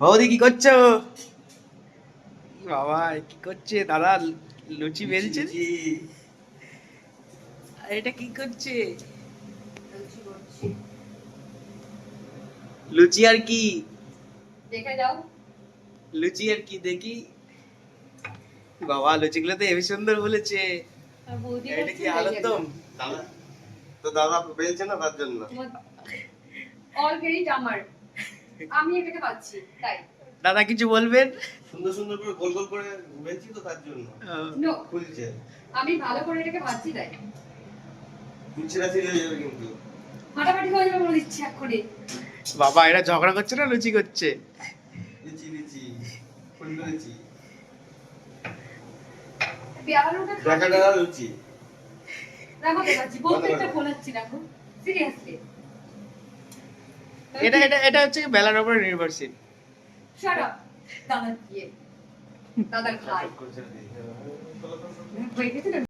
বৌদি কি করছো? বাবা কি করছে দাদা? লুচি বেলছে। আর এটা কি করছে? লুচি আর কি দেখে যাও। লুচি আর কি দেখি। বাবা লুচিগুলো তো হেবি সুন্দর বলেছে। এটা কি আলুরদম? তো দাদা বেলছে না তার জন্য। অল ক্রেডিট আমার, আমি এটাকে পাচ্ছি তাই। দাদা কিছু বলবেন? সুন্দর সুন্দর করে গোল গোল করে বেলছি তো তার জন্য নো, খুলছে। আমি ভালো করে এটাকে পাচ্ছি তাই। কুচিরা ছিল যাবে কিন্তু ফাটাফাটি হয়ে যাবে বলে দিচ্ছি এক্ষুনি। বাবা এরা ঝগড়া করছে না লুচি করছে? লিচি লিচি ফুল লিচি পেয়ারাটা দেখা দেখা লুচি। দেখো দেখাচ্ছি, প্রত্যেকটা ফোলাচ্ছি দেখো সিরিয়াসলি। এটা এটা এটা হচ্ছে বেলার উপর নির্ভরশীল। শাট আপ দাদা দিয়ে দাদার খাই করছে হয়ে গেছে না?